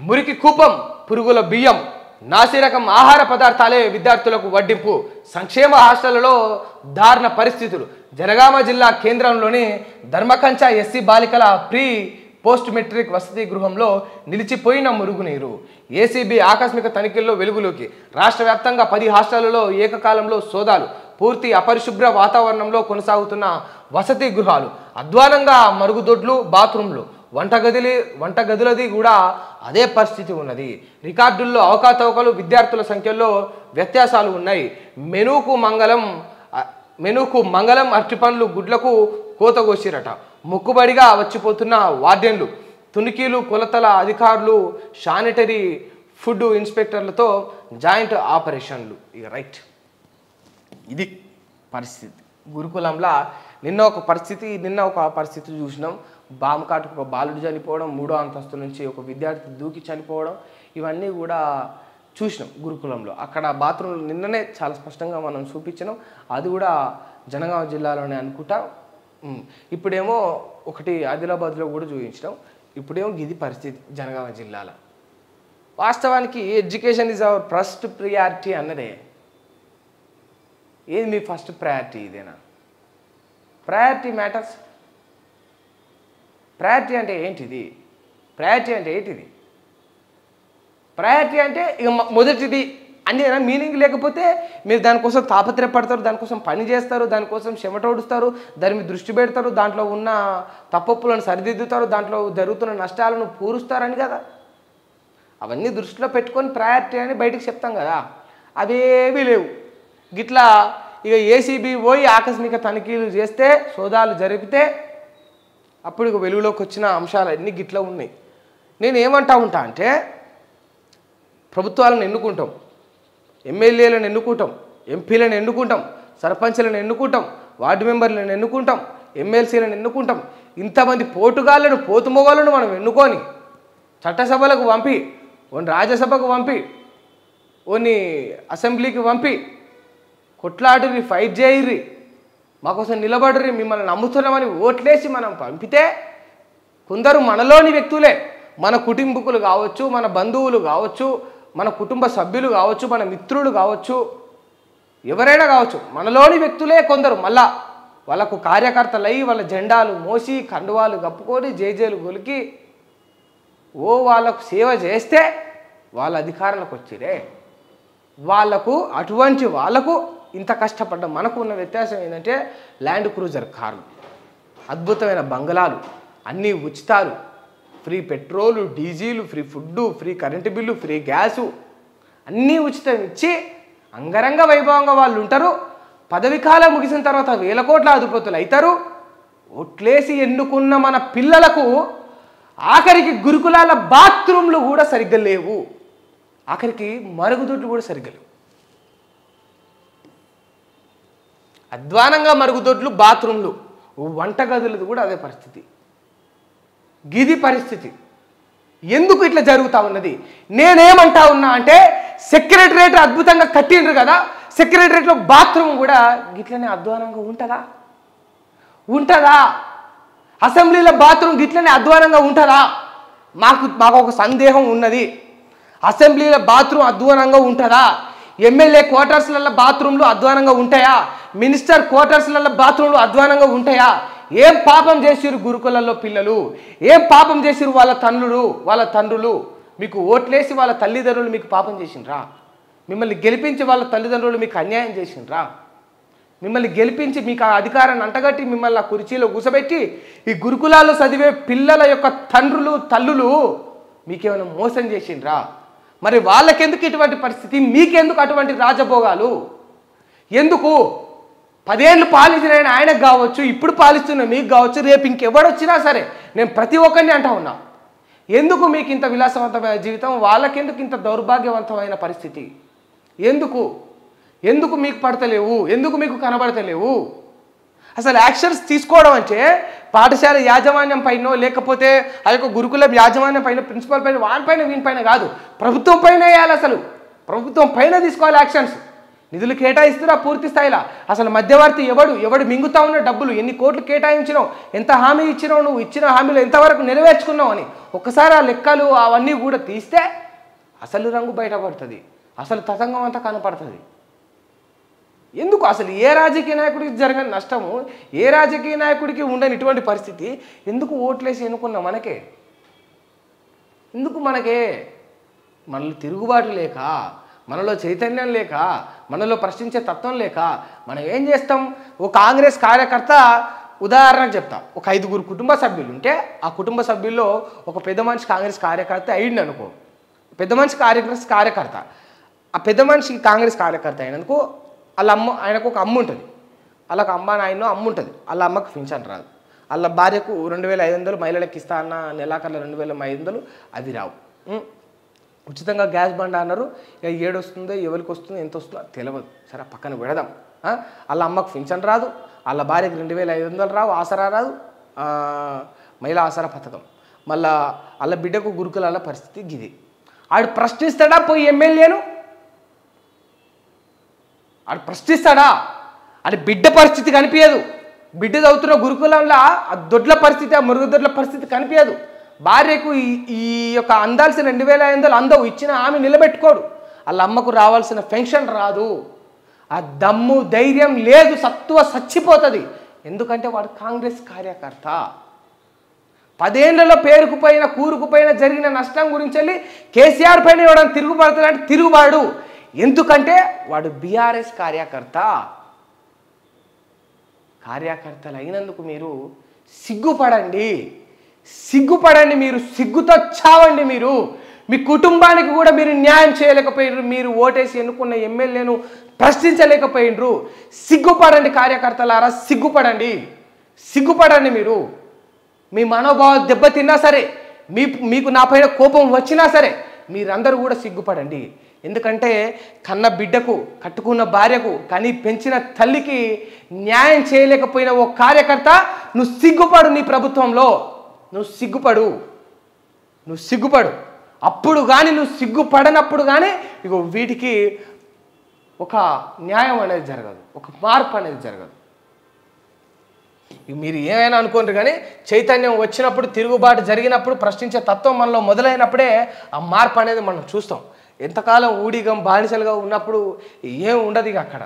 మురికి కూపం, పురుగుల బియ్యం, నాసిరకం ఆహార పదార్థాలే విద్యార్థులకు వడ్డింపు. సంక్షేమ హాస్టళ్లలో దారుణ పరిస్థితులు. జనగామ జిల్లా కేంద్రంలోని ధర్మకంచ ఎస్సీ బాలికల ప్రీ పోస్ట్ మెట్రిక్ వసతి గృహంలో నిలిచిపోయిన మురుగునీరు. ఏసీబీ ఆకస్మిక తనిఖీల్లో వెలుగులోకి. రాష్ట్ర వ్యాప్తంగా 10 హాస్టళ్లలో ఏకకాలంలో సోదాలు. పూర్తి అపరిశుభ్ర వాతావరణంలో కొనసాగుతున్న వసతి గృహాలు. అధ్వానంగా మరుగుదొడ్లు, బాత్రూంలు, వంటగదులది కూడా అదే పరిస్థితి ఉన్నది. రికార్డుల్లో అవకతవకలు, విద్యార్థుల సంఖ్యలో వ్యత్యాసాలు ఉన్నాయి. మెనూకు మంగళం అరటిపండ్లు, గుడ్లకు కోతగోసిరట. మొక్కుబడిగా వచ్చిపోతున్న వార్డెన్లు, తునికీలు, కొలతల అధికారులు, శానిటరీ ఫుడ్ ఇన్స్పెక్టర్లతో జాయింట్ ఆపరేషన్లు. ఇక రైట్, ఇది పరిస్థితి. గురుకులంలో నిన్న ఒక పరిస్థితి చూసినాం. బామకాటుకు ఒక బాలుడు చనిపోవడం, 3వ అంతస్తు నుంచి ఒక విద్యార్థి దూకి చనిపోవడం, ఇవన్నీ కూడా చూసినాం గురుకులంలో. అక్కడ బాత్రూంలు నిన్ననే చాలా స్పష్టంగా మనం చూపించినాం. అది కూడా జనగామ జిల్లాలోనే అనుకుంటా. ఇప్పుడేమో ఒకటి ఆదిలాబాద్లో కూడా చూపించినాం. ఇప్పుడేమో ఇది పరిస్థితి జనగామ జిల్లాలో. వాస్తవానికి education is our first priority అన్నదే. ఏది మీ ఫస్ట్ ప్రయారిటీ? ఇదేనా ప్రయారిటీ మ్యాటర్స్? ప్రయారిటీ అంటే ఏంటిది? ప్రయారిటీ అంటే ఇక మొదటిది అంతేనా? మీనింగ్ లేకపోతే మీరు దానికోసం తాపత్రయపడతారు, దానికోసం పని చేస్తారు, దానికోసం చెమటోడుస్తారు, దాని మీద దృష్టి పెడతారు, దాంట్లో ఉన్న తప్పొప్పులను సరిదిద్దుతారు, దాంట్లో జరుగుతున్న నష్టాలను పూరుస్తారని కదా. అవన్నీ దృష్టిలో పెట్టుకొని ప్రయారిటీ అని బయటకు చెప్తాం కదా. అవేవీ లేవు. గిట్లా ఇక ఏసీబీ పోయి ఆకస్మిక తనిఖీలు చేస్తే, సోదాలు జరిపితే అప్పుడు ఇక వెలుగులోకి వచ్చిన అంశాలు అన్నీ గిట్లా ఉన్నాయి. నేను ఏమంటా ఉంటా అంటే, ప్రభుత్వాలను ఎన్నుకుంటాం, ఎమ్మెల్యేలను ఎన్నుకుంటాం, ఎంపీలను ఎన్నుకుంటాం, సర్పంచ్లను ఎన్నుకుంటాం, వార్డు మెంబర్లను ఎన్నుకుంటాం, ఎమ్మెల్సీలను ఎన్నుకుంటాం. ఇంతమంది పోటుగాళ్ళను, పోతుమొగలను మనం ఎన్నుకొని చట్టసభలకు పంపి, ఓని రాజ్యసభకు పంపి, ఓని అసెంబ్లీకి పంపి, కొట్లాడుర్రి, ఫైట్ చేయర్రి, మాకోసం నిలబడుర్రి, మిమ్మల్ని నమ్ముతున్నామని ఓట్లేసి మనం పంపితే కొందరు మనలోని వ్యక్తులే, మన కుటుంబకులు కావచ్చు, మన బంధువులు కావచ్చు, మన కుటుంబ సభ్యులు కావచ్చు, మన మిత్రులు కావచ్చు, ఎవరైనా కావచ్చు, మనలోని వ్యక్తులే కొందరు మళ్ళా వాళ్ళకు కార్యకర్తలై వాళ్ళ జెండాలు మోసి కండువాలు కప్పుకొని జేజేలు గొలికి వాళ్ళకు సేవ చేస్తే వాళ్ళ అధికారంలోకి వచ్చిరే. అటువంటి వాళ్ళకు ఇంత కష్టపడ్డ మనకు ఉన్న వ్యత్యాసం ఏంటంటే, ల్యాండ్ క్రూజర్ కార్లు, అద్భుతమైన బంగళాలు, అన్నీ ఉచితాలు, free petrol, diesel, free food, free current bill, free gas, అన్నీ ఉచితం ఇచ్చి అంగరంగ వైభవంగా వాళ్ళు ఉంటారు. పదవి కాలం ముగిసిన తర్వాత 1000 కోట్ల అధిపతులు అవుతారు. ఓట్లేసి ఎన్నుకున్న మన పిల్లలకు ఆఖరికి గురుకులాల బాత్రూంలు కూడా సరిగ్గా లేవు, ఆఖరికి మరుగుదొడ్లు కూడా సరిగ్గా లేవు. అధ్వానంగా మరుగుదొడ్లు, బాత్రూంలు, వంటగదులది కూడా అదే పరిస్థితి. గిది పరిస్థితి. ఎందుకు ఇట్లా జరుగుతూ ఉన్నది? నేనేమంటా ఉన్నా అంటే, సెక్రటరేట్ అద్భుతంగా కట్టిండ్రు కదా, సెక్రటరేట్లో బాత్రూమ్ కూడా గిట్లనే అధ్వానంగా ఉంటుందా? అసెంబ్లీలో బాత్రూమ్ గిట్లనే అధ్వానంగా ఉంటుందా? మాకు ఒక సందేహం ఉన్నది. అసెంబ్లీలో బాత్రూమ్ అధ్వానంగా ఉంటుందా? ఎమ్మెల్యే క్వార్టర్స్లలో బాత్రూమ్లు అధ్వానంగా ఉంటాయా? మినిస్టర్ క్వార్టర్స్లలో బాత్రూమ్లు అధ్వానంగా ఉంటాయా? ఏం పాపం చేసిరు గురుకులలో పిల్లలు? ఏం పాపం చేసిరు వాళ్ళ తండ్రులు? మీకు ఓట్లేసి వాళ్ళ తల్లిదండ్రులు మీకు పాపం చేసిండ్రా? మిమ్మల్ని గెలిపించి వాళ్ళ తల్లిదండ్రులు మీకు అన్యాయం చేసిండ్రా? మిమ్మల్ని గెలిపించి మీకు ఆ అధికారాన్ని అంటగట్టి మిమ్మల్ని ఆ కుర్చీలో కూసబెట్టి ఈ గురుకులాల్లో చదివే పిల్లల యొక్క తండ్రులు, తల్లులు మీకేమైనా మోసం చేసిండ్రా? మరి వాళ్ళకెందుకు ఇటువంటి పరిస్థితి? మీకెందుకు అటువంటి రాజభోగాలు? ఎందుకు? 10 ఏళ్ళు పాలించిన ఆయనకు కావచ్చు, ఇప్పుడు పాలిస్తున్న మీకు కావచ్చు, రేపు ఇంకెవడొచ్చినా సరే నేను ప్రతి ఒక్కరిని అంటా ఉన్నా, ఎందుకు మీకు ఇంత విలాసవంతమైన జీవితం? వాళ్ళకెందుకు ఇంత దౌర్భాగ్యవంతమైన పరిస్థితి? ఎందుకు మీకు పడతలేవు? ఎందుకు మీకు కనబడతలేవు? అసలు యాక్షన్స్ తీసుకోవడం అంటే పాఠశాల యాజమాన్యం పైన, లేకపోతే ఆ యొక్క గురుకులం యాజమాన్యం పైన, ప్రిన్సిపల్ పైన, వానిపైన వీనిపైన కాదు, ప్రభుత్వం పైన వేయాలి. అసలు ప్రభుత్వం పైన తీసుకోవాలి యాక్షన్స్. నిధులు కేటాయిస్తున్నా పూర్తి స్థాయిలో. అసలు మధ్యవర్తి ఎవడు మింగుతా ఉన్న డబ్బులు, ఎన్ని కోట్లు కేటాయించినావు, ఎంత హామీ ఇచ్చినావు, నువ్వు ఇచ్చిన హామీలు ఎంతవరకు నెరవేర్చుకున్నావు అని ఒక్కసారి ఆ లెక్కలు అవన్నీ కూడా తీస్తే అసలు రంగు బయటపడుతుంది, అసలు తతంగం అంతా కనపడుతుంది. ఎందుకు అసలు ఏ రాజకీయ నాయకుడికి జరగని నష్టము, ఏ రాజకీయ నాయకుడికి ఉండని ఇటువంటి పరిస్థితి ఎందుకు ఓట్లేసి ఎన్నుకున్నాం మనకే? ఎందుకు మనకే? మనలో తిరుగుబాటు లేక, మనలో చైతన్యం లేక, మనలో ప్రశ్నించే తత్వం లేక మనం ఏం చేస్తాం? ఓ కాంగ్రెస్ కార్యకర్త ఉదాహరణకు చెప్తా, ఒక 5 కుటుంబ సభ్యులు ఉంటే ఆ కుటుంబ సభ్యుల్లో ఒక పెద్ద మనిషి కాంగ్రెస్ కార్యకర్త అయ్యింది అనుకో, పెద్ద మనిషి కార్యకర్త, ఆ పెద్ద మనిషి కాంగ్రెస్ కార్యకర్త అయినందుకు వాళ్ళ అమ్మ, ఆయనకు ఒక అమ్మ ఉంటుంది, వాళ్ళకి అమ్మ నాయనో అమ్మ ఉంటుంది, వాళ్ళ అమ్మకు పింఛన్ రాదు, వాళ్ళ భార్యకు 2500 మహిళలకు ఇస్తా అన్న నెలాకర్ల 2500 అవి రావు. ఉచితంగా గ్యాస్ బండ అన్నారు, ఇక ఏడు వస్తుందో ఎవరికి వస్తుందో ఎంత వస్తుందో తెలియదు, సరే పక్కన పెడదాం. వాళ్ళ అమ్మకు పింఛన్ రాదు, వాళ్ళ భార్యకు 2500 రావు, ఆసరా రాదు, మహిళా ఆసరా పథకం, మళ్ళా వాళ్ళ బిడ్డకు గురుకులాల పరిస్థితి గిది. ఆడు ప్రశ్నిస్తాడా పోయి ఎమ్మెల్యేను? ఆడు ప్రశ్నిస్తాడా? అది బిడ్డ పరిస్థితి కనిపించదు, బిడ్డ చదువుతున్న గురుకులంలో ఆ దొడ్ల పరిస్థితి, ఆ మురుగుదొడ్ల పరిస్థితి కనిపించదు. భార్యకు ఈ యొక్క అందాల్సిన 2500 అందవు, ఇచ్చిన ఆమె నిలబెట్టుకోడు, వాళ్ళ అమ్మకు రావాల్సిన పెన్షన్ రాదు, ఆ దమ్ము ధైర్యం లేదు, సత్తువ చచ్చిపోతుంది. ఎందుకంటే వాడు కాంగ్రెస్ కార్యకర్త. 10 ఏళ్లలో పేరుకుపోయిన కూరుకుపోయిన జరిగిన నష్టం గురించి వెళ్ళి కేసీఆర్ పైన ఇవ్వడం తిరుగుబడతాడంటే తిరుగుబాడు. ఎందుకంటే వాడు బీఆర్ఎస్ కార్యకర్తలు అయినందుకు మీరు సిగ్గుపడండి, మీరు సిగ్గుతో చావండి. మీరు మీ కుటుంబానికి కూడా మీరు న్యాయం చేయలేకపోయినరు, మీరు ఓటేసి ఎన్నుకున్న ఎమ్మెల్యేను ప్రశ్నించలేకపోయినరు. సిగ్గుపడండి కార్యకర్తలారా, సిగ్గుపడండి. మీరు మీ మనోభావం దెబ్బతిన్నా సరే, మీకు నా పైన కోపం వచ్చినా సరే మీరందరూ కూడా సిగ్గుపడండి. ఎందుకంటే కన్న బిడ్డకు, కట్టుకున్న భార్యకు, కని పెంచిన తల్లికి న్యాయం చేయలేకపోయిన ఓ కార్యకర్త, నువ్వు సిగ్గుపడు. నీ ప్రభుత్వంలో నువ్వు సిగ్గుపడు. అప్పుడు కానీ నువ్వు సిగ్గుపడనప్పుడు కానీ ఇగో వీటికి ఒక న్యాయం అనేది జరగదు, ఒక మార్పు అనేది జరగదు. మీరు ఏమైనా అనుకోండి కానీ చైతన్యం వచ్చినప్పుడు, తిరుగుబాటు జరిగినప్పుడు, ప్రశ్నించే తత్వం మనలో మొదలైనప్పుడే ఆ మార్పు అనేది మనం చూస్తాం. ఎంతకాలం ఊడిగం బానిసలుగా ఉన్నప్పుడు ఏం ఉండదు ఇక అక్కడ.